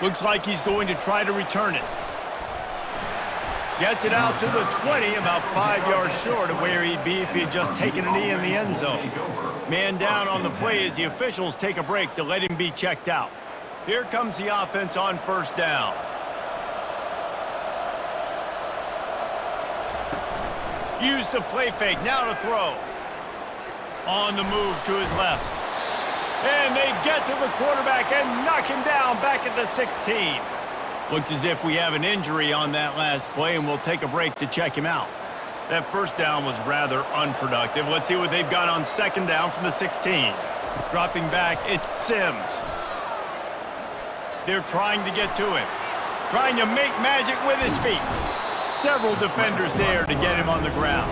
Looks like he's going to try to return it. Gets it out to the 20, about 5 yards short of where he'd be if he had just taken a knee in the end zone. Man down on the play as the officials take a break to let him be checked out. Here comes the offense on first down. Use the play fake, now to throw. On the move to his left. And they get to the quarterback and knock him down back at the 16. Looks as if we have an injury on that last play, and we'll take a break to check him out. That first down was rather unproductive. Let's see what they've got on second down from the 16. Dropping back, it's Sims. They're trying to get to him. Trying to make magic with his feet. Several defenders there to get him on the ground.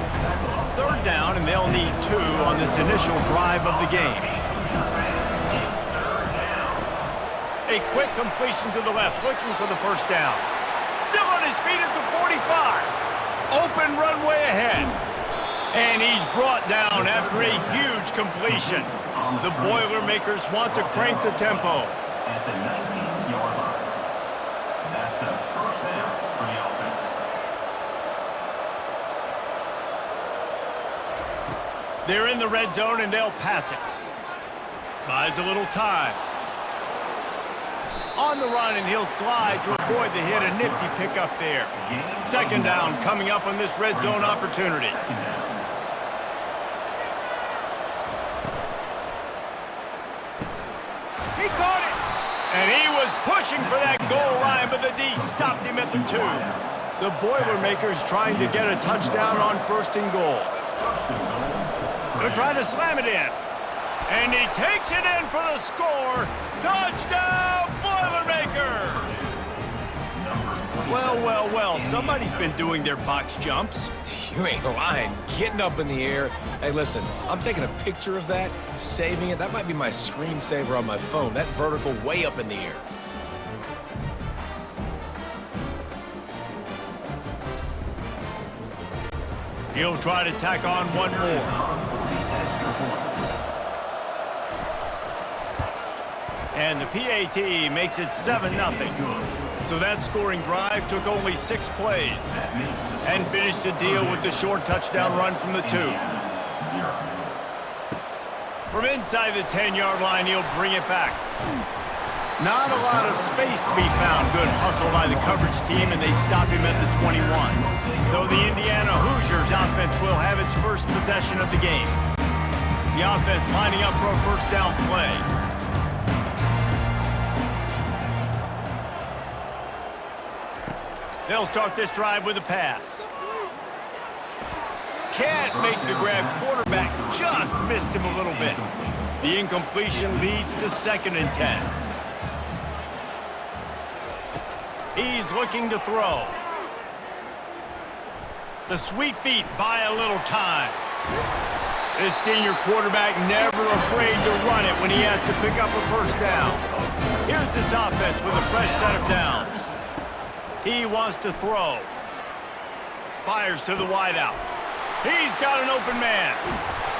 Third down, and they'll need 2 on this initial drive of the game. A quick completion to the left, looking for the first down. Still on his feet at the 45. Open runway ahead. And he's brought down after a huge completion. The Boilermakers want to crank the tempo. At the 19-yard line. That's a first down for the offense. They're in the red zone, and they'll pass it. Buys a little time. On the run, and he'll slide to avoid the hit. A nifty pickup there. Second down coming up on this red zone opportunity. He caught it! And he was pushing for that goal line, but the D stopped him at the 2. The Boilermakers trying to get a touchdown on first and goal. They're trying to slam it in. And he takes it in for the score. Touchdown, Boilermakers! Well, somebody's been doing their box jumps. You ain't lying. Getting up in the air. Hey, listen, I'm taking a picture of that, saving it. That might be my screensaver on my phone. That vertical way up in the air. He'll try to tack on one more. And the PAT makes it 7-0. So that scoring drive took only 6 plays and finished the deal with the short touchdown run from the 2. From inside the 10-yard line, he'll bring it back. Not a lot of space to be found. Good hustle by the coverage team, and they stop him at the 21. So the Indiana Hoosiers offense will have its first possession of the game. The offense lining up for a first down play. They'll start this drive with a pass. Can't make the grab. Quarterback just missed him a little bit. The incompletion leads to 2nd and 10. He's looking to throw. The sweet feet buy a little time. This senior quarterback never afraid to run it when he has to pick up a first down. Here's this offense with a fresh set of downs. He wants to throw. Fires to the wideout. He's got an open man.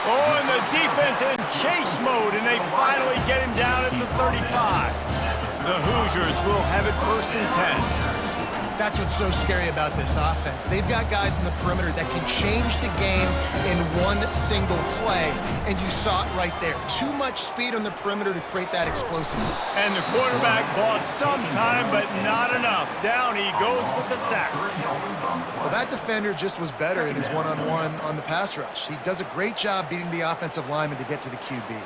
Oh, and the defense in chase mode, and they finally get him down at the 35. The Hoosiers will have it 1st and 10. That's what's so scary about this offense. They've got guys in the perimeter that can change the game in one single play, and you saw it right there. Too much speed on the perimeter to create that explosiveness. And the quarterback bought some time, but not enough. Down he goes with the sack. Well, that defender just was better in his one-on-one on the pass rush. He does a great job beating the offensive lineman to get to the QB.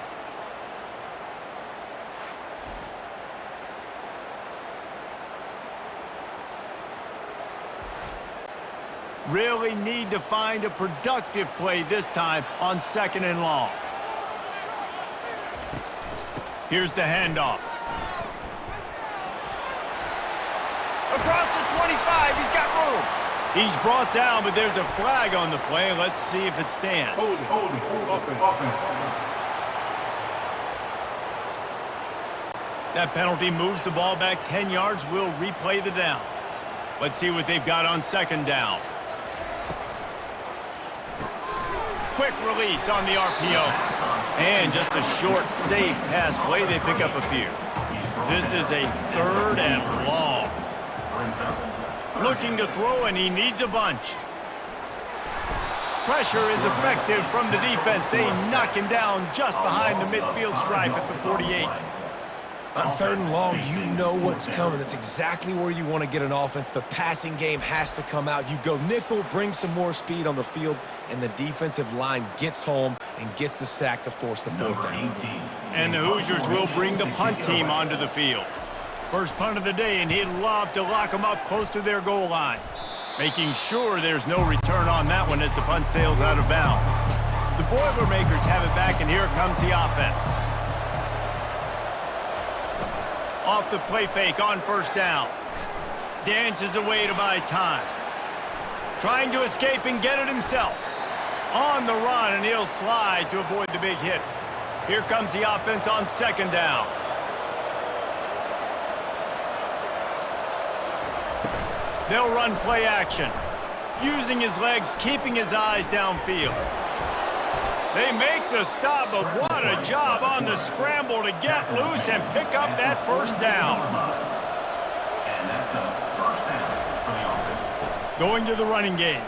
Really need to find a productive play this time on 2nd and long. Here's the handoff. Across the 25, he's got room. He's brought down, but there's a flag on the play. Let's see if it stands. Hold it. That penalty moves the ball back 10 yards. We'll replay the down. Let's see what they've got on 2nd down. Quick release on the RPO. And just a short, safe pass play. They pick up a few. This is a 3rd and long. Looking to throw, and he needs a bunch. Pressure is effective from the defense. They knock him down just behind the midfield stripe at the 48. On 3rd and long, you know what's coming. That's exactly where you want to get an offense. The passing game has to come out. You go nickel, bring some more speed on the field, and the defensive line gets home and gets the sack to force the 4th down. And the Hoosiers will bring the punt team onto the field. First punt of the day, and he'd love to lock them up close to their goal line. Making sure there's no return on that one as the punt sails out of bounds. The Boilermakers have it back, and here comes the offense. Off the play fake on 1st down. Dances away to buy time. Trying to escape and get it himself. On the run, and he'll slide to avoid the big hit. Here comes the offense on 2nd down. They'll run play action. Using his legs, keeping his eyes downfield. They make the stop, but what a job on the scramble to get loose and pick up that 1st down. And that's a 1st down for the offense. Going to the running game.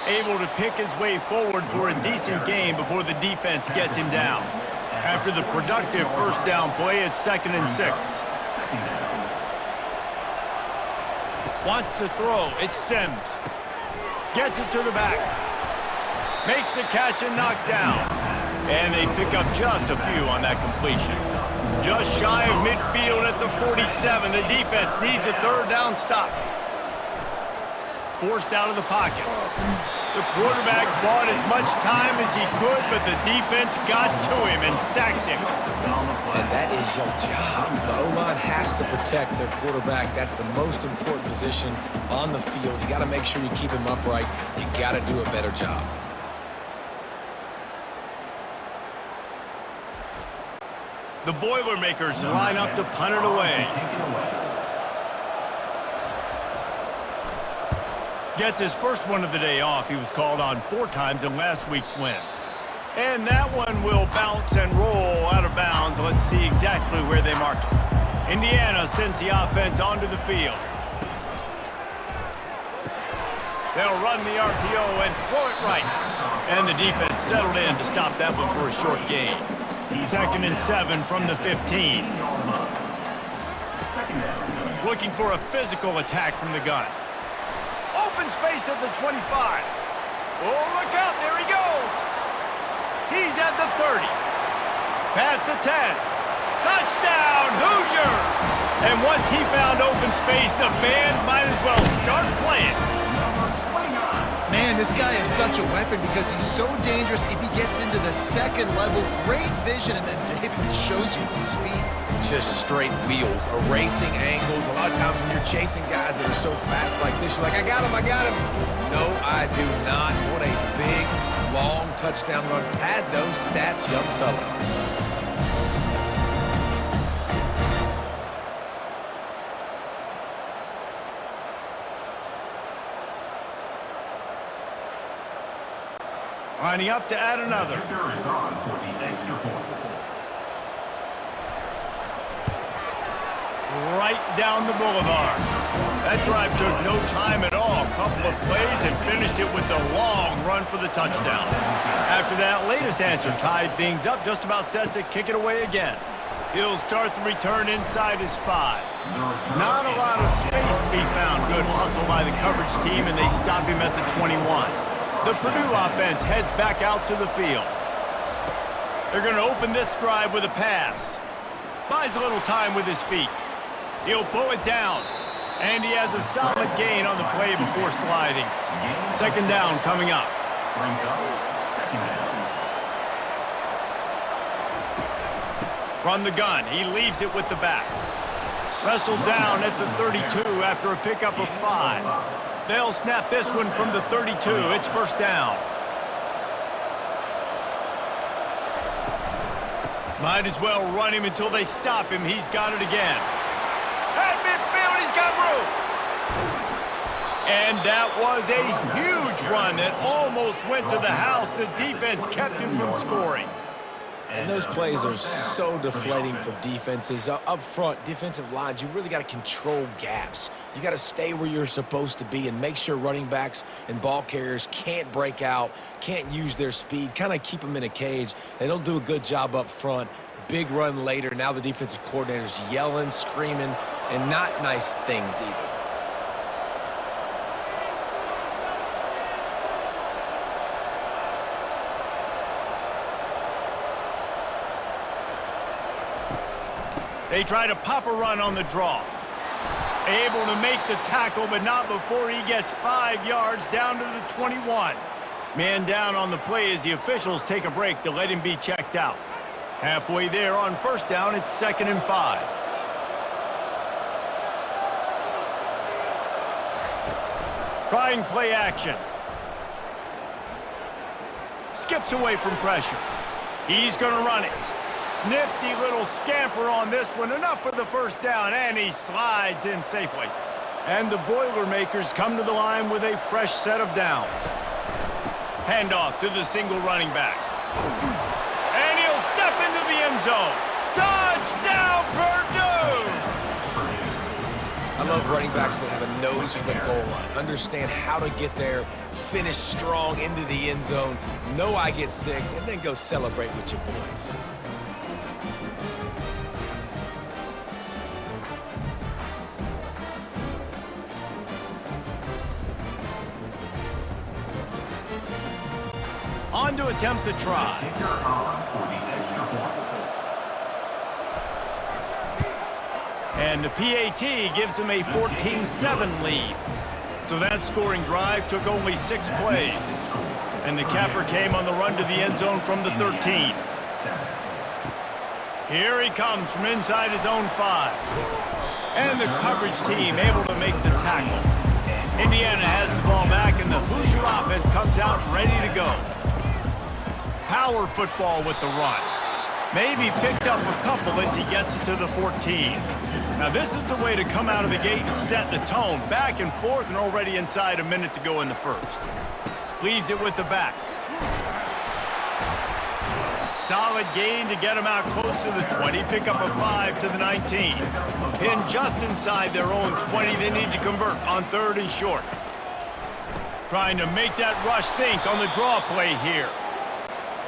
Able to pick his way forward for a decent gain before the defense gets him down. After the productive 1st down play, it's 2nd and 6. Wants to throw. It's Sims. Gets it to the back. Makes a catch and knocked down. And they pick up just a few on that completion. Just shy of midfield at the 47. The defense needs a 3rd down stop. Forced out of the pocket. The quarterback bought as much time as he could, but the defense got to him and sacked him. And that is your job. The O-line has to protect their quarterback. That's the most important position on the field. You got to make sure you keep him upright. You got to do a better job. The Boilermakers line up to punt it away. Gets his first one of the day off. He was called on 4 times in last week's win. And that one will bounce and roll out of bounds. Let's see exactly where they mark it. Indiana sends the offense onto the field. They'll run the RPO and throw it right. And the defense settled in to stop that one for a short gain. 2nd and 7 from the 15. Looking for a physical attack from the gun. Open space at the 25. Oh, look out. There he goes. He's at the 30. Past the 10. Touchdown, Hoosiers! And once he found open space, the band might as well start playing. Man, this guy is such a weapon because he's so dangerous if he gets into the 2nd level. Great vision, and then David shows you the speed. Just straight wheels, erasing angles. A lot of times when you're chasing guys that are so fast like this, you're like, I got him. No, I do not. What a big, long touchdown run. Pad those stats, young fella. Lining up to add another. Right down the boulevard. That drive took no time at all. Couple of plays and finished it with a long run for the touchdown. After that latest answer tied things up, just about set to kick it away again. He'll start the return inside his 5. Not a lot of space to be found. Good hustle by the coverage team, and they stop him at the 21. The Purdue offense heads back out to the field. They're going to open this drive with a pass. Buys a little time with his feet. He'll pull it down. And he has a solid gain on the play before sliding. 2nd down coming up. From the gun, he leaves it with the back. Wrestled down at the 32 after a pickup of 5. They'll snap this one from the 32. It's 1st down. Might as well run him until they stop him. He's got it again. At midfield, he's got room. And that was a huge run that almost went to the house. The defense kept him from scoring. And those plays are so deflating for defenses. Up front, defensive lines, you really got to control gaps. You got to stay where you're supposed to be and make sure running backs and ball carriers can't break out, can't use their speed, kind of keep them in a cage. They don't do a good job up front. Big run later. Now the defensive coordinator's yelling, screaming, and not nice things either. They try to pop a run on the draw. Able to make the tackle, but not before he gets 5 yards down to the 21. Man down on the play as the officials take a break to let him be checked out. Halfway there on first down, it's 2nd and 5. Trying play action. Skips away from pressure. He's going to run it. Nifty little scamper on this one. Enough for the first down, and he slides in safely. And the Boilermakers come to the line with a fresh set of downs. Handoff to the single running back. And he'll step into the end zone. Touchdown, Purdue! I love running backs that have a nose for the goal line, understand how to get there, finish strong into the end zone, know I get 6, and then go celebrate with your boys. On to attempt the try. And the PAT gives him a 14-7 lead. So that scoring drive took only 6 plays. And the capper came on the run to the end zone from the 13. Here he comes from inside his own 5. And the coverage team able to make the tackle. Indiana has the ball back, and the Hoosier offense comes out ready to go. Power football with the run. Maybe picked up a couple as he gets it to the 14. Now this is the way to come out of the gate and set the tone. Back and forth and already inside a minute to go in the first. Leaves it with the back. Solid gain to get him out close to the 20. Pick up a 5 to the 19. Pinned just inside their own 20. They need to convert on 3rd and short. Trying to make that rush think on the draw play here.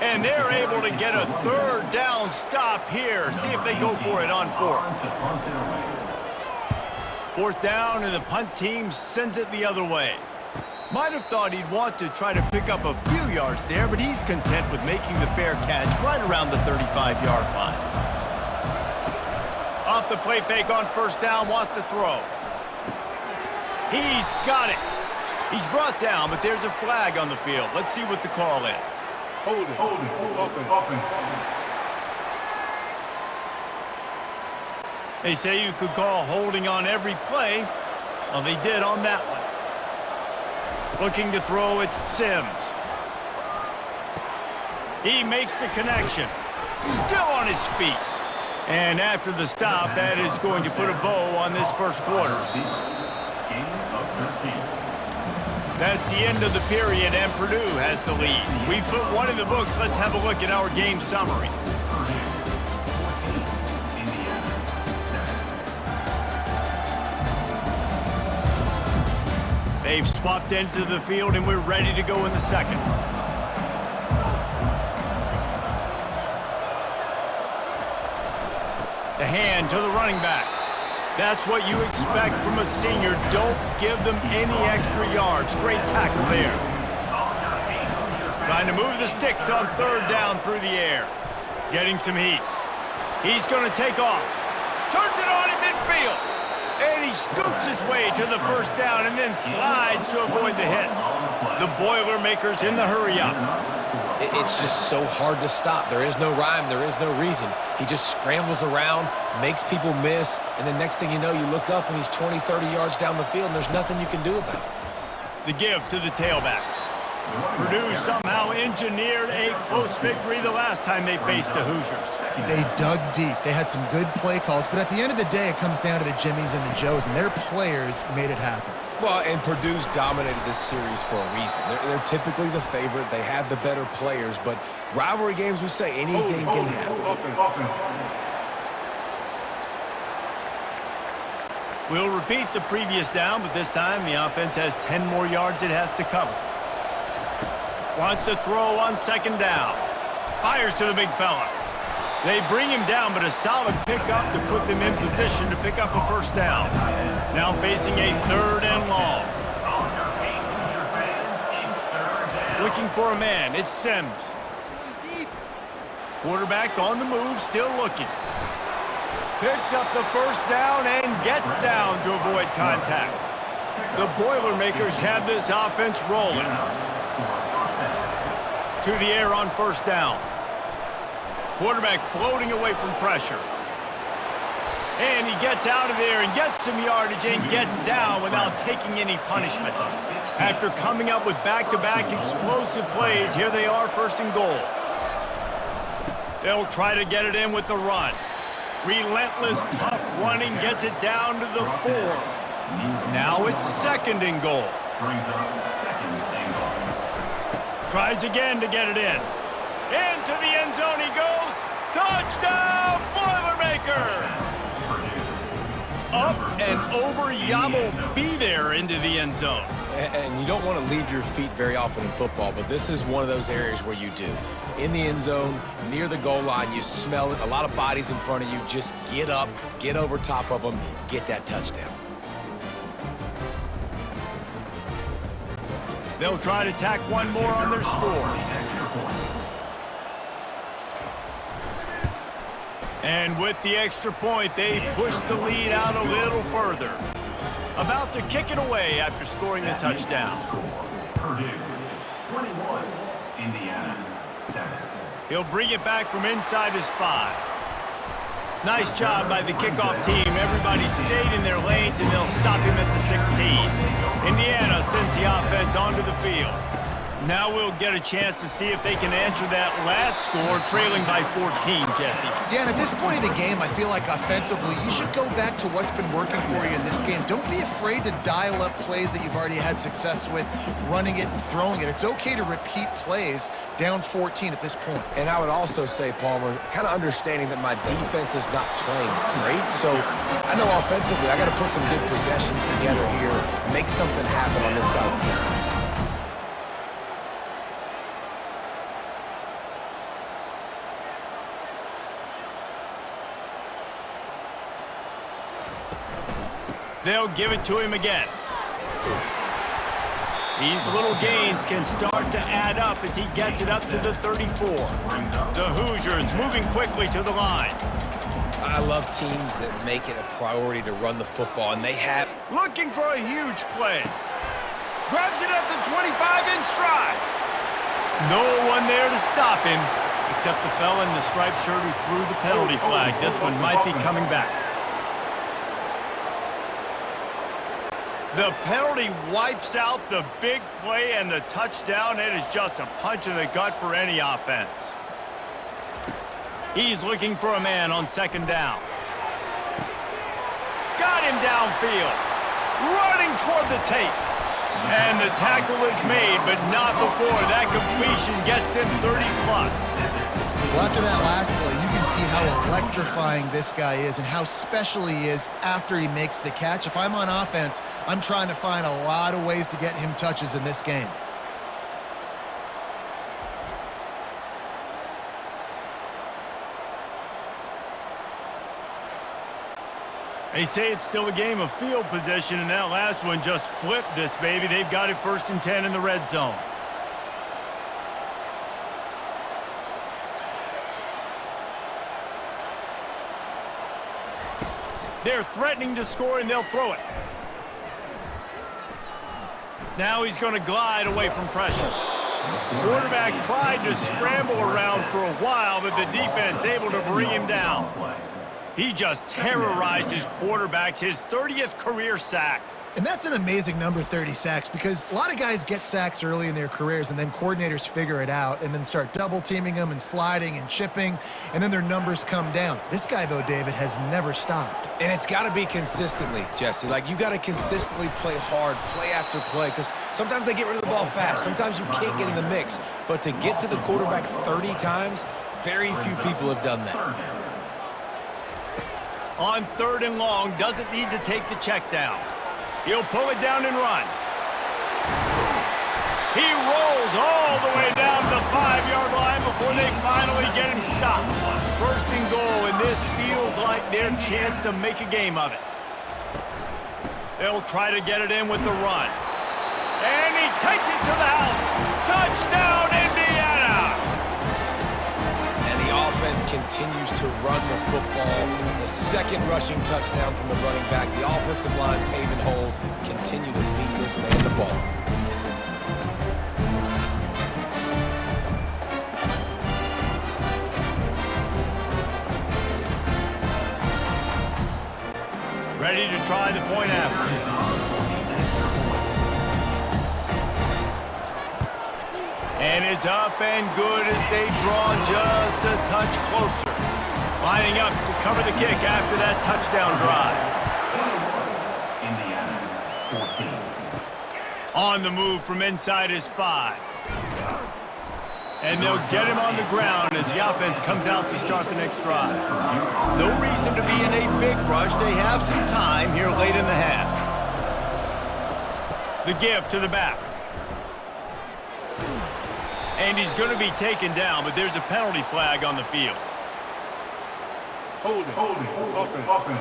And they're able to get a 3rd down stop here. See if they go for it on 4th. 4th down, and the punt team sends it the other way. Might have thought he'd want to try to pick up a few yards there, but he's content with making the fair catch right around the 35-yard line. Off the play fake on 1st down, wants to throw. He's got it. He's brought down, but there's a flag on the field. Let's see what the call is. Holding. They say you could call holding on every play. Well, they did on that one. Looking to throw, it's Sims. He makes the connection. Still on his feet. And after the stop, that is going to put a bow on this first quarter. That's the end of the period, and Purdue has the lead. We've put one in the books. Let's have a look at our game summary. They've swapped into the field, and we're ready to go in the second. The hand to the running back. That's what you expect from a senior. Don't give them any extra yards. Great tackle there. Trying to move the sticks on 3rd down through the air. Getting some heat. He's going to take off. Turns it on in midfield. And he scoots his way to the 1st down and then slides to avoid the hit. The Boilermakers in the hurry-up. It's just so hard to stop. There is no rhyme. There is no reason. He just scrambles around, makes people miss, and the next thing you know, you look up and he's 20, 30 yards down the field, and there's nothing you can do about it. The give to the tailback. Purdue somehow engineered a close victory the last time they faced the Hoosiers. They dug deep. They had some good play calls, but at the end of the day, it comes down to the Jimmies and the Joes, and their players made it happen. Well, and Purdue's dominated this series for a reason. They're typically the favorite. They have the better players, but rivalry games, we say anything can happen. We'll repeat the previous down, but this time the offense has 10 more yards it has to cover. Wants to throw on second down. Fires to the big fella. They bring him down, but a solid pickup to put them in position to pick up a first down. Now facing a 3rd and long. Looking for a man. It's Sims. Quarterback on the move, still looking. Picks up the first down and gets down to avoid contact. The Boilermakers have this offense rolling. To the air on first down. Quarterback floating away from pressure. And he gets out of there and gets some yardage and gets down without taking any punishment. After coming up with back-to-back explosive plays, here they are, 1st and goal. They'll try to get it in with the run. Relentless, tough running gets it down to the 4. Now it's 2nd and goal. Tries again to get it in. Into the end zone he goes. Touchdown, Boilermakers! Up and over, Yamo be there into the end zone. And you don't want to leave your feet very often in football, but this is one of those areas where you do. In the end zone, near the goal line, you smell it. A lot of bodies in front of you. Just get up, get over top of them, get that touchdown. They'll try to tack one more on their score. And with the extra point, they push the lead out a little further. About to kick it away after scoring the touchdown. Purdue 21, Indiana 7. He'll bring it back from inside his 5. Nice job by the kickoff team. Everybody stayed in their lanes, and they'll stop him at the 16. Indiana sends the offense onto the field. Now we'll get a chance to see if they can answer that last score, trailing by 14, Jesse. Yeah, and at this point in the game, I feel like offensively, you should go back to what's been working for you in this game. Don't be afraid to dial up plays that you've already had success with, running it and throwing it. It's okay to repeat plays down 14 at this point. And I would also say, Palmer, kind of understanding that my defense is not playing great, so I know offensively I got to put some good possessions together here, make something happen on this side of the field. They'll give it to him again. These little gains can start to add up as he gets it up to the 34. The Hoosiers moving quickly to the line. I love teams that make it a priority to run the football, and they have. Looking for a huge play. Grabs it at the 25 in stride. No one there to stop him, except the fella in the striped shirt who threw the penalty flag. This one might be coming back. The penalty wipes out the big play and the touchdown. It is just a punch in the gut for any offense. He's looking for a man on second down. Got him downfield. Running toward the tape. And the tackle is made, but not before that completion gets him 30+. Well, after that last play, you can see how electrifying this guy is and how special he is after he makes the catch. If I'm on offense, I'm trying to find a lot of ways to get him touches in this game. They say it's still a game of field position, and that last one just flipped this baby. They've got it 1st and 10 in the red zone. They're threatening to score, and they'll throw it. Now he's going to glide away from pressure. Quarterback tried to scramble around for a while, but the defense able to bring him down. He just terrorizes quarterbacks, his 30th career sack. And that's an amazing number, 30 sacks, because a lot of guys get sacks early in their careers and then coordinators figure it out and then start double teaming them and sliding and chipping, and then their numbers come down. This guy, though, David, has never stopped. And it's got to be consistently, Jesse. Like, you got to consistently play hard, play after play, because sometimes they get rid of the ball fast. Sometimes you can't get in the mix. But to get to the quarterback 30 times, very few people have done that. On 3rd and long, doesn't need to take the check down. He'll pull it down and run. He rolls all the way down the 5-yard line before they finally get him stopped. 1st and goal, and this feels like their chance to make a game of it. They'll try to get it in with the run. And he takes it to the house. Touchdown, Indiana! And the offense continues to run the football. The 2nd rushing touchdown from the running back. The offensive line paving holes. Continue to feed this man the ball. Ready to try the point after. And it's up and good as they draw just a touch closer. Lining up to cover the kick after that touchdown drive. Indiana, 14. On the move from inside his 5. And they'll get him on the ground as the offense comes out to start the next drive. No reason to be in a big rush. They have some time here late in the half. The give to the back. And he's going to be taken down, but there's a penalty flag on the field. Holding. Offense.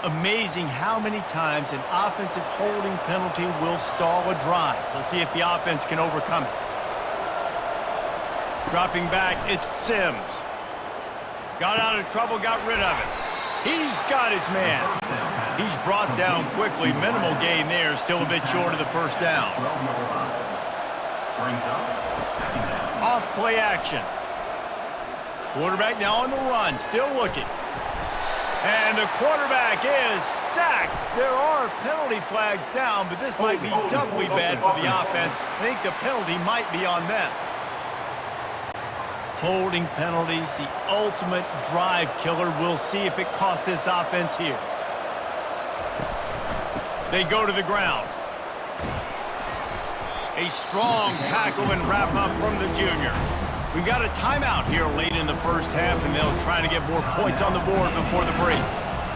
Amazing how many times an offensive holding penalty will stall a drive. We'll see if the offense can overcome it. Dropping back, it's Sims. Got out of trouble, got rid of it. He's got his man. He's brought down quickly. Minimal gain there, still a bit short of the 1st down. Off play action. Quarterback now on the run, still looking. And the quarterback is sacked. There are penalty flags down, but this might be doubly bad for the offense. I think the penalty might be on them. Holding penalties, the ultimate drive killer. We'll see if it costs this offense here. They go to the ground. A strong tackle and wrap up from the junior. We've got a timeout here late in the 1st half, and they'll try to get more points on the board before the break.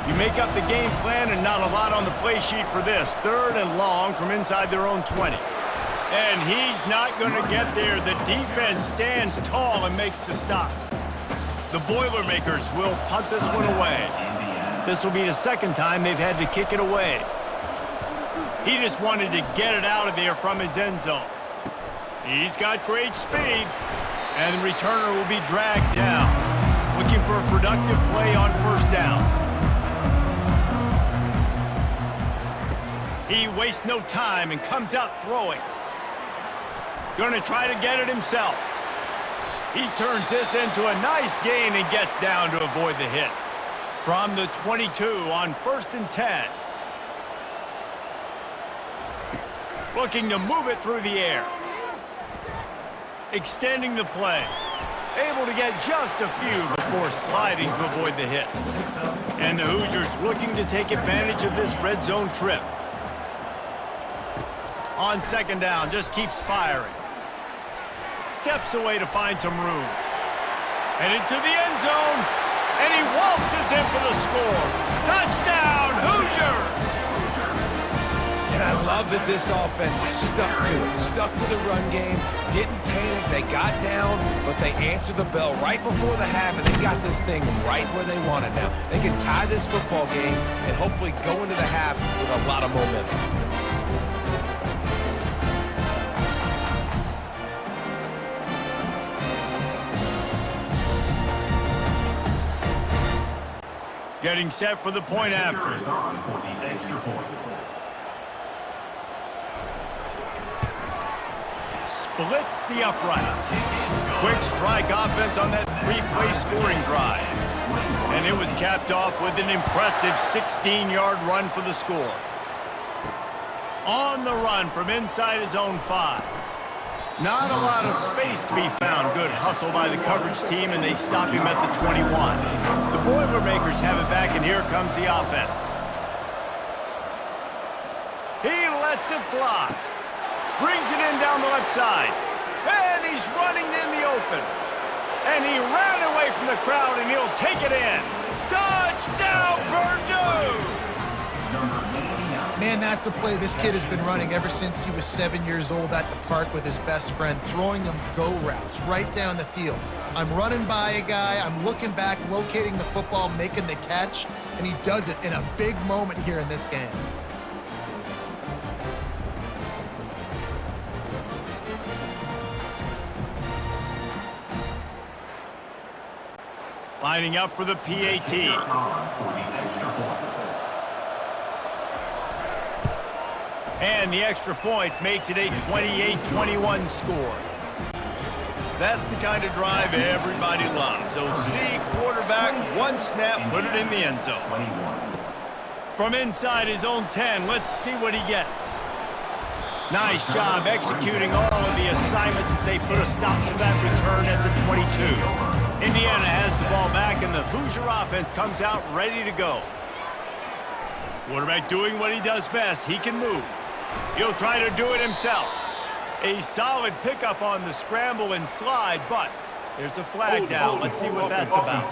You make up the game plan and not a lot on the play sheet for this. 3rd and long from inside their own 20. And he's not going to get there. The defense stands tall and makes the stop. The Boilermakers will punt this one away. This will be the 2nd time they've had to kick it away. He just wanted to get it out of there from his end zone. He's got great speed. And the returner will be dragged down. Looking for a productive play on 1st down. He wastes no time and comes out throwing. Gonna try to get it himself. He turns this into a nice gain and gets down to avoid the hit. From the 22 on 1st and 10. Looking to move it through the air. Extending the play. Able to get just a few before sliding to avoid the hit. And the Hoosiers looking to take advantage of this red zone trip. On 2nd down, just keeps firing. Steps away to find some room. And into the end zone. And he waltzes in for the score. Touchdown, Hoosiers! And I love that this offense stuck to it, stuck to the run game, didn't panic, they got down, but they answered the bell right before the half, and they got this thing right where they want it now. They can tie this football game and hopefully go into the half with a lot of momentum. Getting set for the point after. blitz the uprights. Quick strike offense on that 3-play scoring drive. And it was capped off with an impressive 16-yard run for the score. On the run from inside his own 5. Not a lot of space to be found. Good hustle by the coverage team, and they stop him at the 21. The Boilermakers have it back, and here comes the offense. He lets it fly. Brings it in down the left side. And he's running in the open. And he ran away from the crowd, and he'll take it in. Touchdown, Purdue! Man, that's a play this kid has been running ever since he was 7 years old at the park with his best friend, throwing him go routes right down the field. I'm running by a guy, I'm looking back, locating the football, making the catch, and he does it in a big moment here in this game. Lining up for the PAT. And the extra point makes it a 28-21 score. That's the kind of drive everybody loves. OC, quarterback, one snap, put it in the end zone. From inside his own 10, let's see what he gets. Nice job executing all of the assignments as they put a stop to that return at the 22. Indiana has the ball back, and the Hoosier offense comes out ready to go. Quarterback doing what he does best. He can move. He'll try to do it himself. A solid pickup on the scramble and slide, but there's a flag down. Let's see what that's about.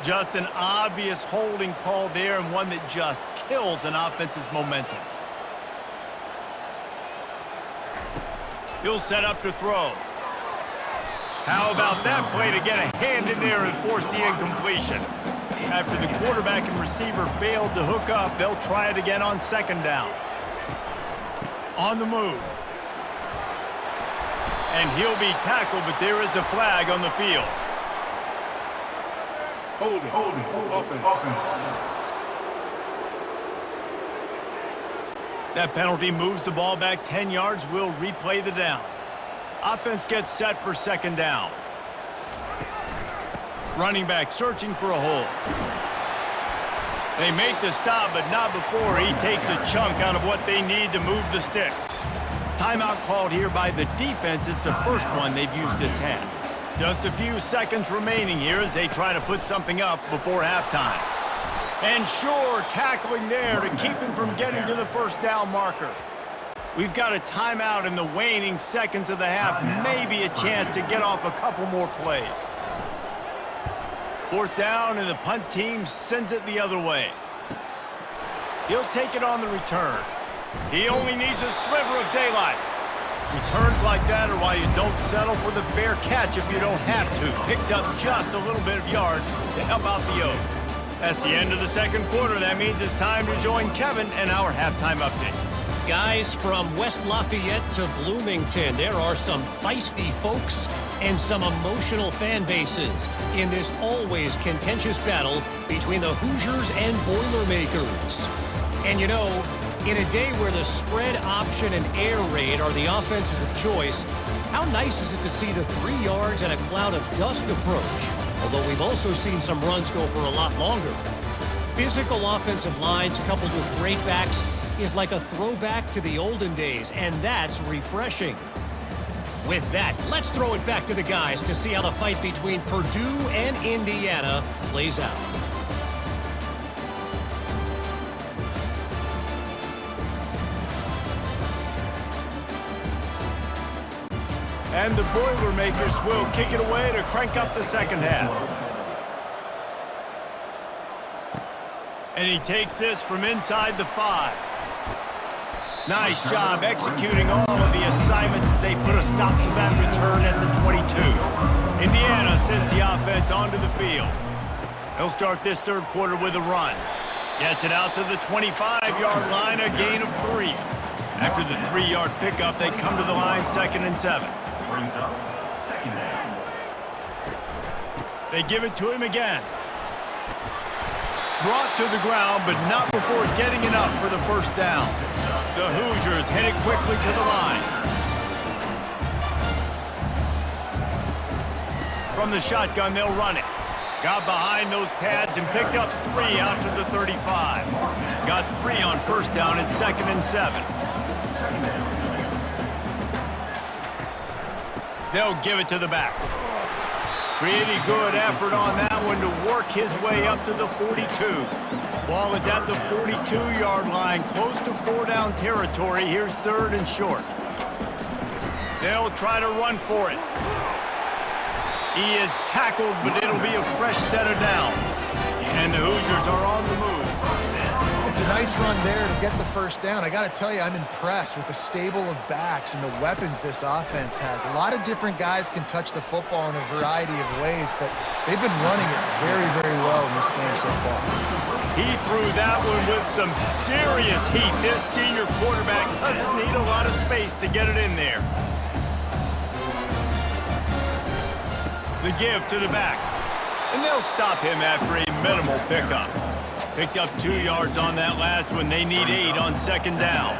Just an obvious holding call there, and one that just kills an offense's momentum. He'll set up to throw. How about that play to get a hand in there and force the incompletion? After the quarterback and receiver failed to hook up, they'll try it again on second down. On the move. And he'll be tackled, but there is a flag on the field. Holding, offense. That penalty moves the ball back 10 yards. We'll replay the down. Offense gets set for second down. Running back searching for a hole. They make the stop, but not before he takes a chunk out of what they need to move the sticks. Timeout called here by the defense. It's the first one they've used this half. Just a few seconds remaining here as they try to put something up before halftime. And sure, tackling there to keep him from getting to the first down marker. We've got a timeout in the waning seconds of the half. Maybe a chance to get off a couple more plays. Fourth down, and the punt team sends it the other way. He'll take it on the return. He only needs a sliver of daylight. Returns like that are why you don't settle for the fair catch if you don't have to. Picks up just a little bit of yards to help out the Oaks. That's the end of the second quarter. That means it's time to join Kevin and our halftime update. Guys, from West Lafayette to Bloomington, there are some feisty folks and some emotional fan bases in this always contentious battle between the Hoosiers and Boilermakers. And you know, in a day where the spread option and air raid are the offenses of choice, how nice is it to see the 3 yards and a cloud of dust approach? Although we've also seen some runs go for a lot longer. Physical offensive lines coupled with great backs is like a throwback to the olden days, and that's refreshing. With that, let's throw it back to the guys to see how the fight between Purdue and Indiana plays out. And the Boilermakers will kick it away to crank up the second half. And he takes this from inside the 5. Nice job executing all of the assignments as they put a stop to that return at the 22. Indiana sends the offense onto the field. He'll start this third quarter with a run. Gets it out to the 25-yard line, a gain of 3. After the 3-yard pickup, they come to the line 2nd and 7. Brings up second down. They give it to him again. Brought to the ground, but not before getting enough for the first down. The Hoosiers headed quickly to the line. From the shotgun, they'll run it. Got behind those pads and picked up 3 out to the 35. Got 3 on first down at 2nd and 7. They'll give it to the back. Pretty good effort on that one to work his way up to the 42. Ball is at the 42-yard line, close to 4-down territory. Here's 3rd and short. They'll try to run for it. He is tackled, but it'll be a fresh set of downs. And the Hoosiers are on the move. It's a nice run there to get the first down. I got to tell you, I'm impressed with the stable of backs and the weapons this offense has. A lot of different guys can touch the football in a variety of ways, but they've been running it very, very well in this game so far. He threw that one with some serious heat. This senior quarterback doesn't need a lot of space to get it in there. The give to the back. And they'll stop him after a minimal pickup. Picked up 2 yards on that last one. They need 8 on 2nd down.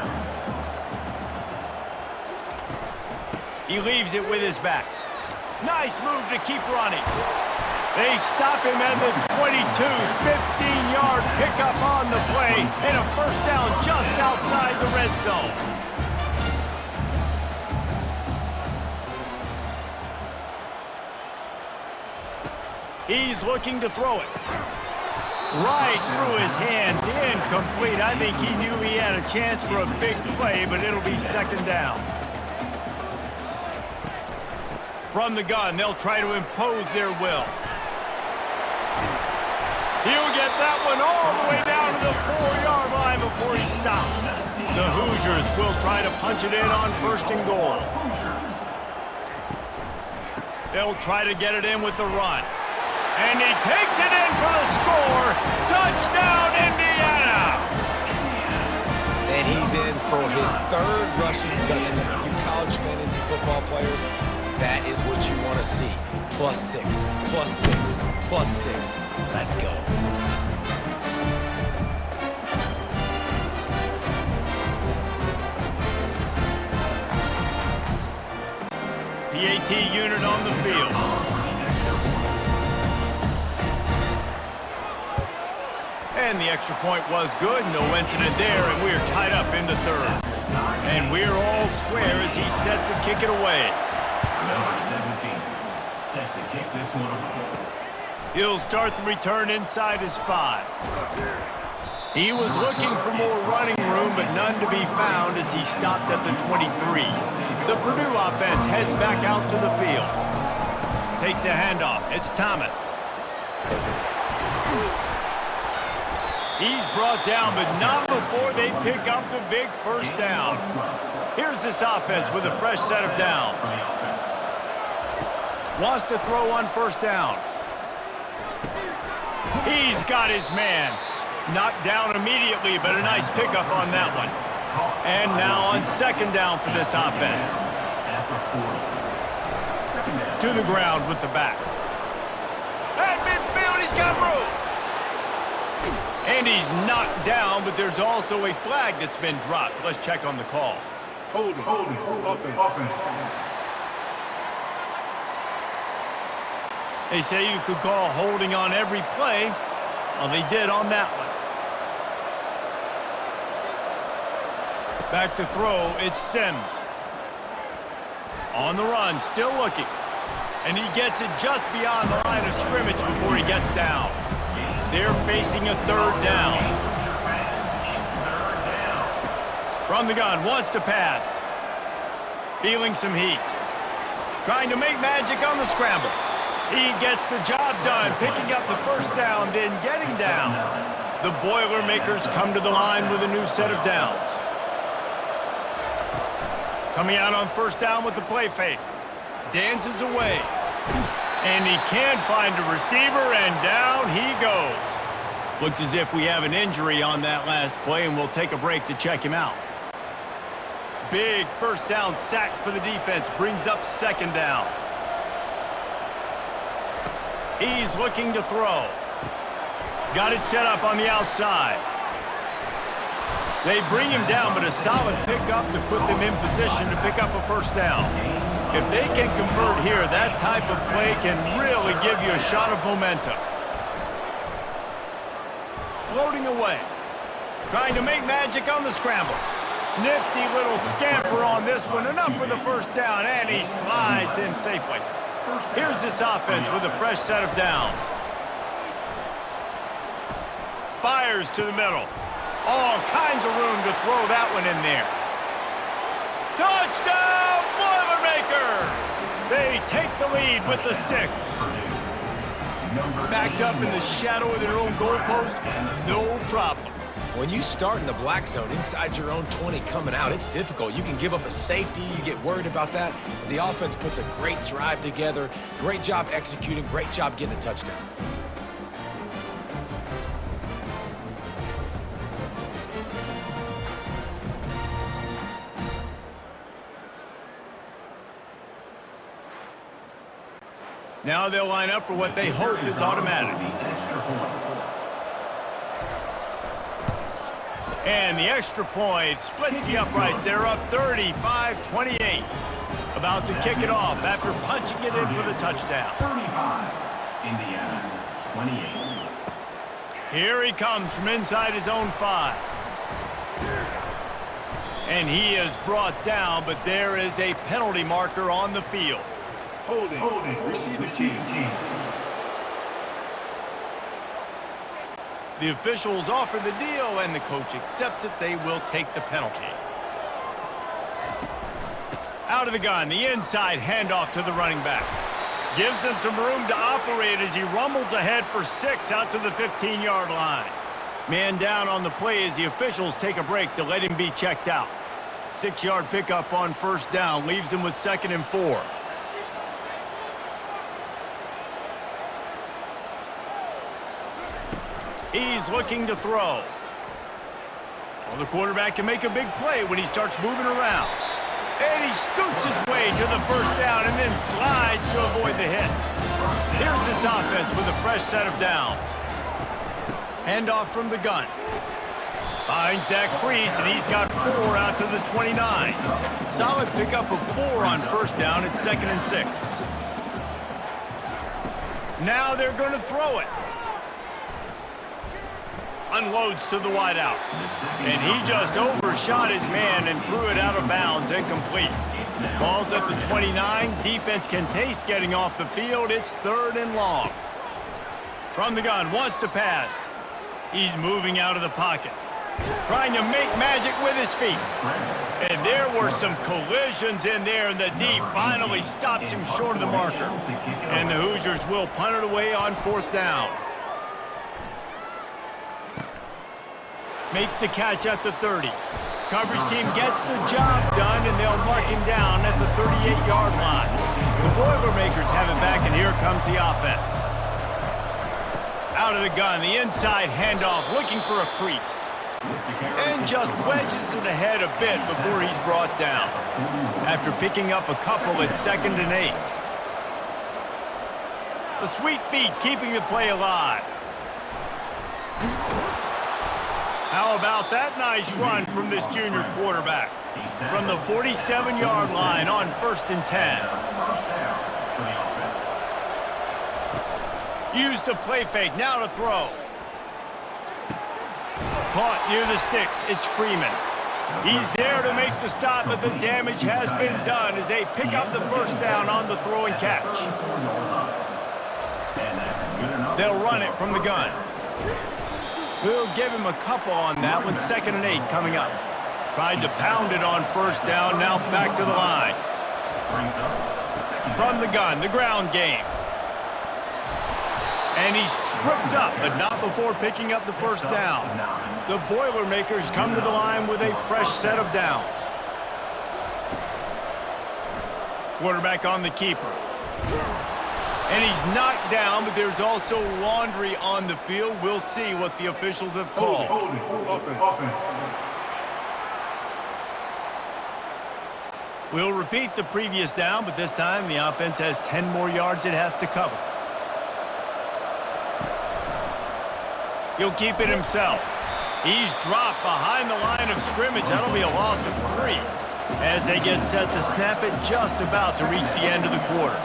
He leaves it with his back. Nice move to keep running. They stop him at the 22, 15-yard pickup on the play, and a first down just outside the red zone. He's looking to throw it. Right through his hands, incomplete. I think he knew he had a chance for a big play, but it'll be 2nd down. From the gun, they'll try to impose their will. He'll get that one all the way down to the 4-yard line before he stopped. The Hoosiers will try to punch it in on 1st and goal. They'll try to get it in with the run. And he takes it in for the score. Touchdown, Indiana! And he's in for his 3rd rushing touchdown. You college fantasy football players, that is what you want to see. +6, +6, +6. Let's go. PAT unit on the field. And the extra point was good. No incident there, and we're tied up in the 3rd. And we're all square as he's set to kick it away. Number 17, set to kick this one away. He'll start the return inside his 5. He was looking for more running room, but none to be found as he stopped at the 23. The Purdue offense heads back out to the field. Takes a handoff. It's Thomas. He's brought down, but not before they pick up the big first down. Here's this offense with a fresh set of downs. Wants to throw on 1st down. He's got his man. Knocked down immediately, but a nice pickup on that one. And now on 2nd down for this offense. To the ground with the back. At midfield, he's got room. And he's knocked down, but there's also a flag that's been dropped. Let's check on the call. Holding, offense. They say you could call holding on every play. Well, they did on that one. Back to throw, it's Sims. On the run, still looking. And he gets it just beyond the line of scrimmage before he gets down. They're facing a 3rd down. From the gun, wants to pass. Feeling some heat. Trying to make magic on the scramble. He gets the job done, picking up the first down, then getting down. The Boilermakers come to the line with a new set of downs. Coming out on 1st down with the play fake. Dances away. And he can't find a receiver, and down he goes. Looks as if we have an injury on that last play, and we'll take a break to check him out. Big first down sack for the defense, brings up 2nd down. He's looking to throw. Got it set up on the outside. They bring him down, but a solid pickup to put them in position to pick up a first down. If they can convert here, that type of play can really give you a shot of momentum. Floating away. Trying to make magic on the scramble. Nifty little scamper on this one. Enough for the first down, and he slides in safely. Here's this offense with a fresh set of downs. Fires to the middle. All kinds of room to throw that one in there. Touchdown, Boilermakers! They take the lead with the 6. Backed up in the shadow of their own goalpost, no problem. When you start in the black zone inside your own 20 coming out, it's difficult. You can give up a safety, you get worried about that. The offense puts a great drive together, great job executing, great job getting a touchdown. Now they'll line up for what they hope is automatic. And the extra point splits the uprights. They're up 35-28. About to kick it off after punching it in for the touchdown. 35, Indiana, 28. Here he comes from inside his own 5. And he is brought down, but there is a penalty marker on the field. Holding. Receive team. The officials offer the deal, and the coach accepts it. They will take the penalty. Out of the gun, the inside handoff to the running back. Gives him some room to operate as he rumbles ahead for 6 out to the 15-yard line. Man down on the play as the officials take a break to let him be checked out. 6-yard pickup on first down leaves him with 2nd and 4. He's looking to throw. Well, the quarterback can make a big play when he starts moving around. And he scoots his way to the first down and then slides to avoid the hit. Here's this offense with a fresh set of downs. Handoff from the gun. Finds that crease, and he's got 4 out to the 29. Solid pickup of 4 on first down at 2nd and 6. Now they're going to throw it. Unloads to the wideout. And he just overshot his man and threw it out of bounds, incomplete. Ball's at the 29. Defense can taste getting off the field. It's 3rd and long. From the gun, wants to pass. He's moving out of the pocket. Trying to make magic with his feet. And there were some collisions in there, and the D finally stops him short of the marker. And the Hoosiers will punt it away on 4th down. Makes the catch at the 30. Coverage team gets the job done, and they'll mark him down at the 38-yard line. The Boilermakers have it back, and here comes the offense. Out of the gun, the inside handoff, looking for a crease. And just wedges it ahead a bit before he's brought down. After picking up a couple at 2nd and 8. The sweet feet keeping the play alive. How about that nice run from this junior quarterback? From the 47-yard line on 1st and 10. Use the play fake, now to throw. Caught near the sticks, it's Freeman. He's there to make the stop, but the damage has been done as they pick up the first down on the throw and catch. They'll run it from the gun. We'll give him a couple on that one. 2nd and 8 coming up. Tried to pound it on first down, now back to the line. From the gun, the ground game. And he's tripped up, but not before picking up the first down. The Boilermakers come to the line with a fresh set of downs. Quarterback on the keeper. And he's knocked down, but there's also laundry on the field. We'll see what the officials have called. Offense. We'll repeat the previous down, but this time the offense has 10 more yards it has to cover. He'll keep it himself. He's dropped behind the line of scrimmage. That'll be a loss of 3 as they get set to snap it just about to reach the end of the quarter.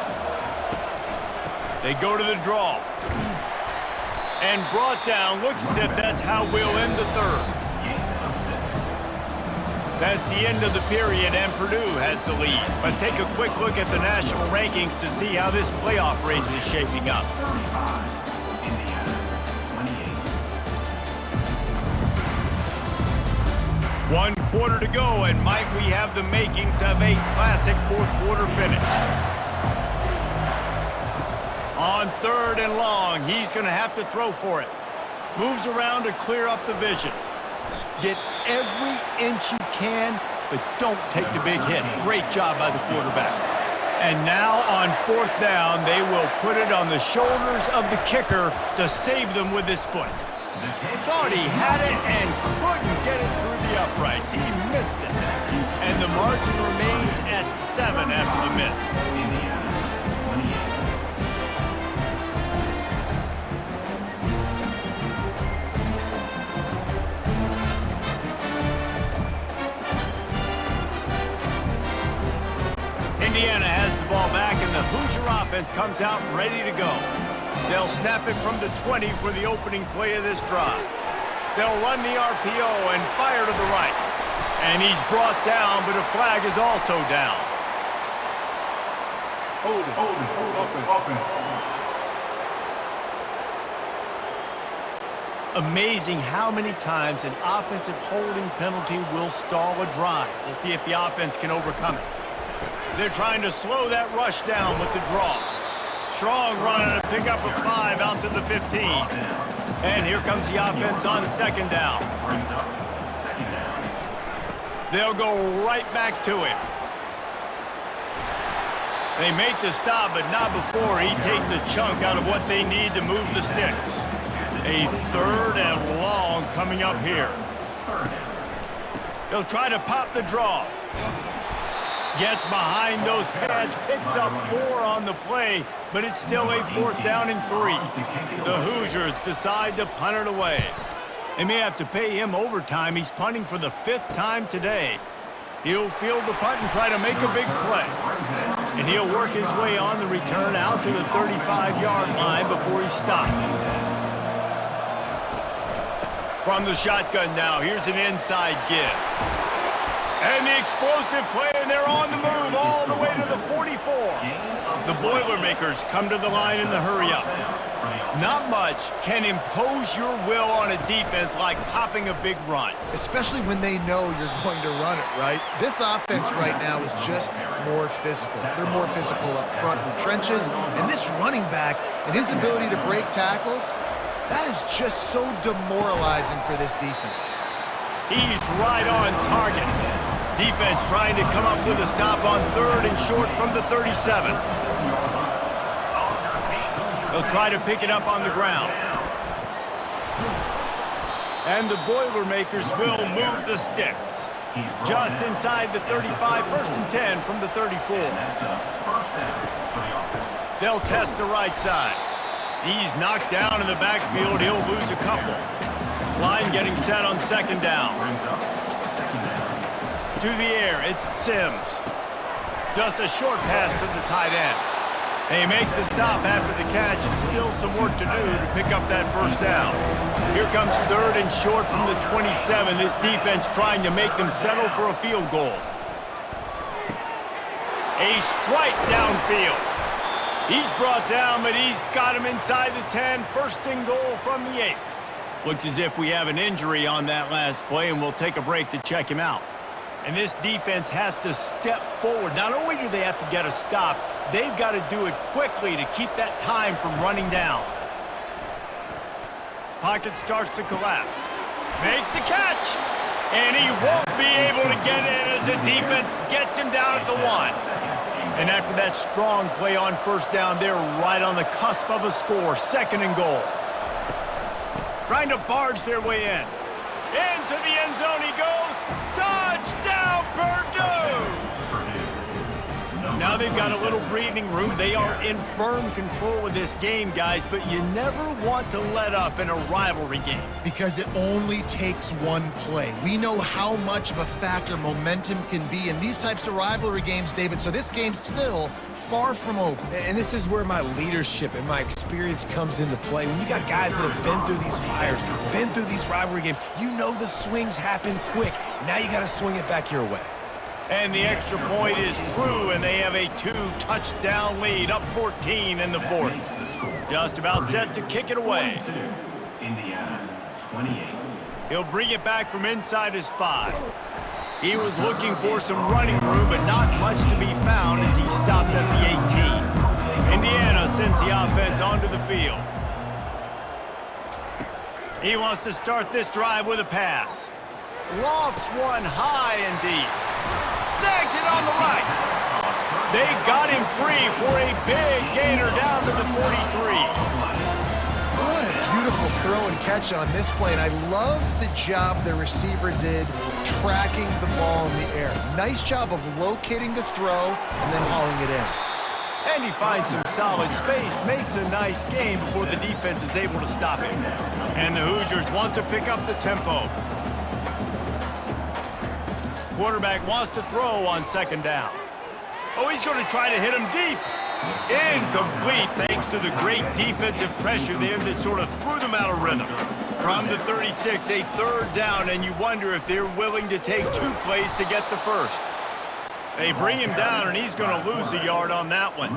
They go to the draw. And brought down. Looks as if that's how we'll end the third. That's the end of the period, and Purdue has the lead. Let's take a quick look at the national rankings to see how this playoff race is shaping up. 35, Indiana, 28. 1 quarter to go, and might we have the makings of a classic fourth quarter finish. On 3rd and long, he's going to have to throw for it. Moves around to clear up the vision. Get every inch you can, but don't take the big hit. Great job by the quarterback. And now on 4th down, they will put it on the shoulders of the kicker to save them with his foot. Thought he had it and couldn't get it through the uprights. He missed it. And the margin remains at 7 after the miss. Indiana, 28. Indiana has the ball back, and the Hoosier offense comes out ready to go. They'll snap it from the 20 for the opening play of this drive. They'll run the RPO and fire to the right. And he's brought down, but a flag is also down. Hold it. Offense. Amazing how many times an offensive holding penalty will stall a drive. We'll see if the offense can overcome it. They're trying to slow that rush down with the draw. Strong running to pick up a 5 out to the 15. And here comes the offense on 2nd down. They'll go right back to him. They make the stop, but not before he takes a chunk out of what they need to move the sticks. A 3rd and long coming up here. They'll try to pop the draw. Gets behind those pads, picks up 4 on the play, but it's still a 4th down and 3. The Hoosiers decide to punt it away. They may have to pay him overtime. He's punting for the 5th time today. He'll field the punt and try to make a big play. And he'll work his way on the return out to the 35-yard line before he stops. From the shotgun now, here's an inside give. And the explosive play, and they're on the move all the way to the 44. The Boilermakers come to the line in the hurry-up. Not much can impose your will on a defense like popping a big run. Especially when they know you're going to run it, right? This offense right now is just more physical. They're more physical up front in the trenches, and this running back and his ability to break tackles, that is just so demoralizing for this defense. He's right on target. Defense trying to come up with a stop on 3rd and short from the 37. They'll try to pick it up on the ground. And the Boilermakers will move the sticks. Just inside the 35, 1st and 10 from the 34. They'll test the right side. He's knocked down in the backfield. He'll lose a couple. Line getting set on 2nd down. To the air, it's Sims. Just a short pass to the tight end. They make the stop after the catch, and still some work to do to pick up that 1st down. Here comes 3rd and short from the 27. This defense trying to make them settle for a field goal. A strike downfield. He's brought down, but he's got him inside the 10. 1st and goal from the 8. Looks as if we have an injury on that last play, and we'll take a break to check him out. And this defense has to step forward. Not only do they have to get a stop, they've got to do it quickly to keep that time from running down. Pocket starts to collapse. Makes the catch. And he won't be able to get in as the defense gets him down at the 1. And after that strong play on 1st down, they're right on the cusp of a score. 2nd and goal. Trying to barge their way in. Into the end zone he goes. Touchdown, Purdue! Now they've got a little breathing room. They are in firm control of this game, guys, but you never want to let up in a rivalry game. Because it only takes one play. We know how much of a factor momentum can be in these types of rivalry games, David, so this game's still far from over. And this is where my leadership and my experience comes into play. When you got guys that have been through these fires, been through these rivalry games, you know the swings happen quick. Now you got to swing it back your way. And the extra point is true, and they have a 2-touchdown lead, up 14 in the fourth. Just about set to kick it away. Indiana, 28. He'll bring it back from inside his 5. He was looking for some running room, but not much to be found as he stopped at the 18. Indiana sends the offense onto the field. He wants to start this drive with a pass. Lofts one high and deep. Snags it on the right. They got him free for a big gainer down to the 43. What a beautiful throw and catch on this play, and I love the job the receiver did tracking the ball in the air. Nice job of locating the throw and then hauling it in. And he finds some solid space, makes a nice game before the defense is able to stop him. And the Hoosiers want to pick up the tempo. Quarterback wants to throw on second down. Oh, he's going to try to hit him deep. Incomplete, thanks to the great defensive pressure there that sort of threw them out of rhythm. From the 36, a third down, and you wonder if they're willing to take 2 plays to get the first. They bring him down, and he's going to lose a yard on that one.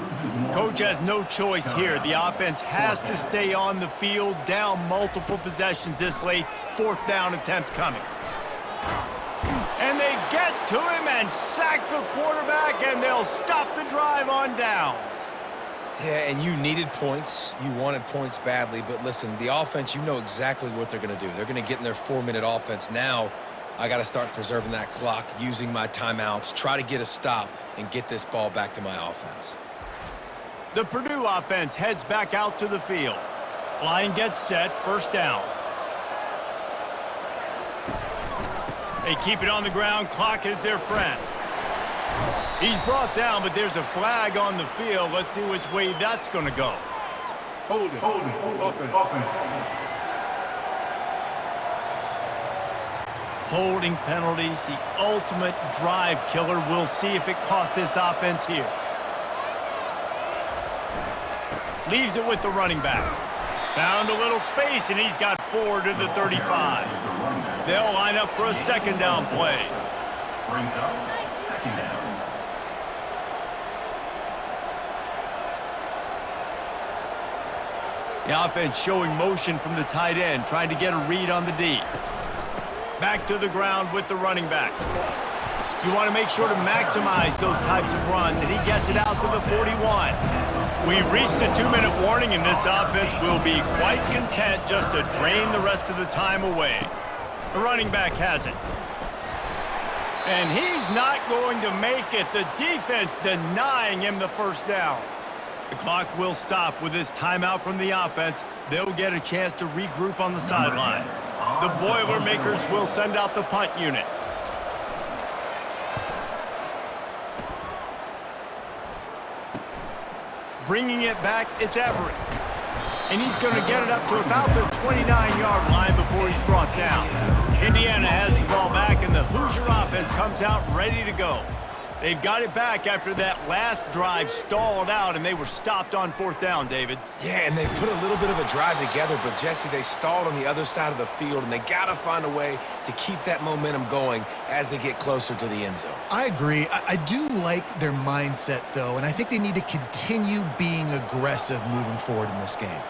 Coach has no choice here. The offense has to stay on the field, down multiple possessions this late. 4th down attempt coming. And they get to him and sack the quarterback, and they'll stop the drive on downs. Yeah, and you needed points. You wanted points badly. But listen, the offense, you know exactly what they're going to do. They're going to get in their 4-minute offense. Now, I got to start preserving that clock, using my timeouts, try to get a stop, and get this ball back to my offense. The Purdue offense heads back out to the field. Line gets set, 1st down. They keep it on the ground. Clock is their friend. He's brought down, but there's a flag on the field. Let's see which way that's going to go. Hold it, offense. Holding penalties, the ultimate drive killer. We'll see if it costs this offense here. Leaves it with the running back. Found a little space, and he's got 4 to the 35. They'll line up for a 2nd down play. Brings up 2nd down. The offense showing motion from the tight end, trying to get a read on the D. Back to the ground with the running back. You want to make sure to maximize those types of runs, and he gets it out to the 41. We've reached the 2-minute warning, and this offense will be quite content just to drain the rest of the time away. The running back has it. And he's not going to make it. The defense denying him the 1st down. The clock will stop with this timeout from the offense. They'll get a chance to regroup on the sideline. The Boilermakers will send out the punt unit. Bringing it back, it's Everett. And he's going to get it up to about the 29-yard line before he's brought down. Indiana has the ball back, and the Hoosier offense comes out ready to go. They've got it back after that last drive stalled out, and they were stopped on 4th down, David. Yeah, and they put a little bit of a drive together, but, Jesse, they stalled on the other side of the field, and they got to find a way to keep that momentum going as they get closer to the end zone. I agree. I do like their mindset, though, and I think they need to continue being aggressive moving forward in this game.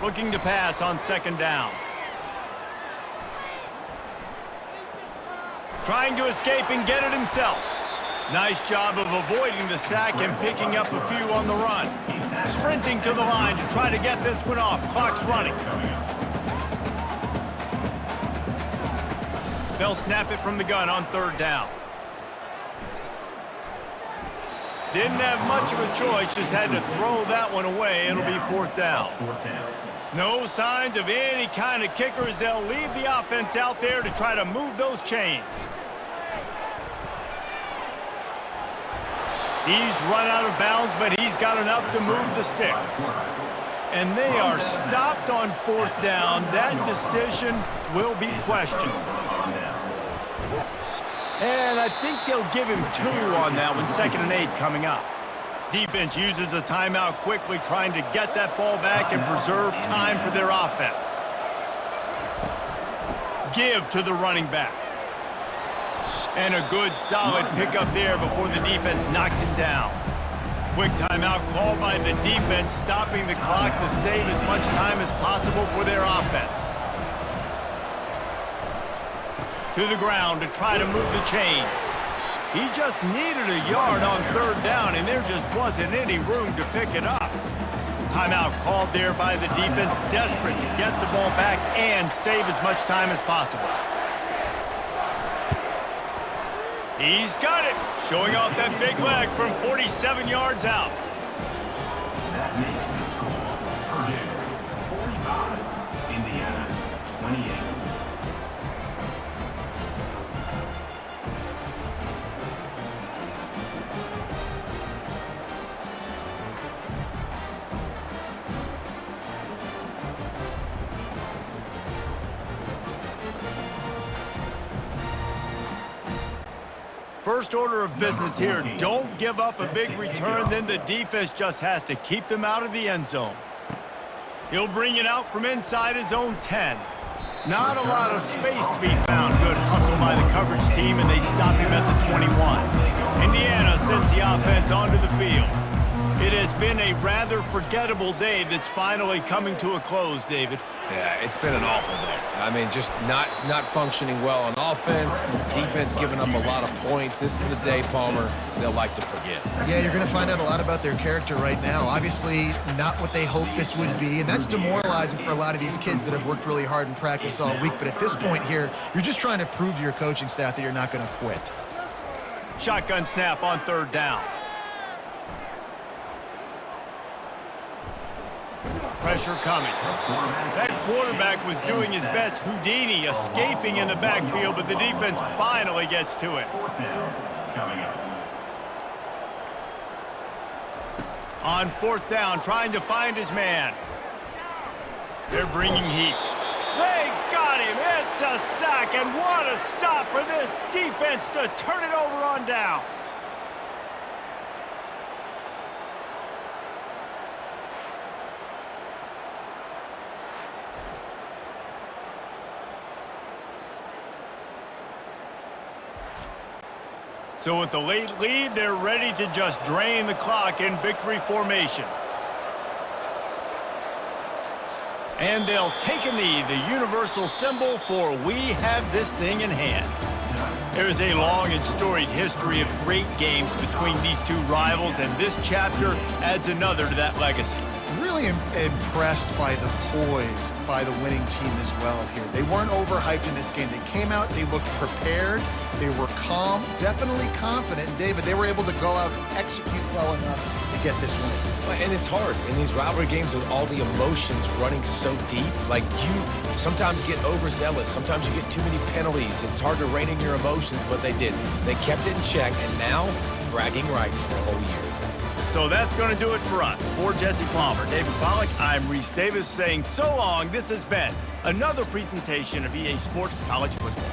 Looking to pass on 2nd down. Trying to escape and get it himself. Nice job of avoiding the sack and picking up a few on the run. Sprinting to the line to try to get this one off. Clock's running. They'll snap it from the gun on 3rd down. Didn't have much of a choice, just had to throw that one away. It'll be 4th down. No signs of any kind of kickers. They'll leave the offense out there to try to move those chains. He's run out of bounds, but he's got enough to move the sticks. And they are stopped on 4th down. That decision will be questioned. And I think they'll give him 2 on that one, 2nd and 8 coming up. Defense uses a timeout quickly, trying to get that ball back and preserve time for their offense. Give to the running back. And a good, solid pickup there before the defense knocks him down. Quick timeout called by the defense, stopping the clock to save as much time as possible for their offense. To the ground to try to move the chains. He just needed a yard on 3rd down, and there just wasn't any room to pick it up. Timeout called there by the defense, desperate to get the ball back and save as much time as possible. He's got it, showing off that big leg from 47 yards out. That makes the score Purdue 45, Indiana 28. First order of business here, don't give up a big return, then the defense just has to keep them out of the end zone. He'll bring it out from inside his own 10. Not a lot of space to be found. Good hustle by the coverage team, and they stop him at the 21. Indiana sends the offense onto the field. It has been a rather forgettable day that's finally coming to a close, David. Yeah, it's been an awful day. I mean, just not functioning well on offense, defense giving up a lot of points. This is a day, Palmer, they'll like to forget. Yeah, you're going to find out a lot about their character right now. Obviously, not what they hoped this would be, and that's demoralizing for a lot of these kids that have worked really hard in practice all week. But at this point here, you're just trying to prove to your coaching staff that you're not going to quit. Shotgun snap on 3rd down. Pressure coming. That quarterback was doing his best Houdini, escaping in the backfield, but the defense finally gets to it. 4th down coming up. On 4th down, trying to find his man. They're bringing heat. They got him. It's a sack, and what a stop for this defense to turn it over on downs. So with the late lead, they're ready to just drain the clock in victory formation. And they'll take a knee, the universal symbol for we have this thing in hand. There's a long and storied history of great games between these two rivals, and this chapter adds another to that legacy. Really impressed by the poise by the winning team as well here. They weren't overhyped in this game. They came out, they looked prepared, they were calm, definitely confident. And David, they were able to go out and execute well enough to get this win. And it's hard in these rivalry games with all the emotions running so deep. Like, you sometimes get overzealous. Sometimes you get too many penalties. It's hard to rein in your emotions, but they did. They kept it in check, and now bragging rights for a whole year. So that's going to do it for us. For Jesse Palmer, David Pollack, I'm Reese Davis saying so long. This has been another presentation of EA Sports College Football.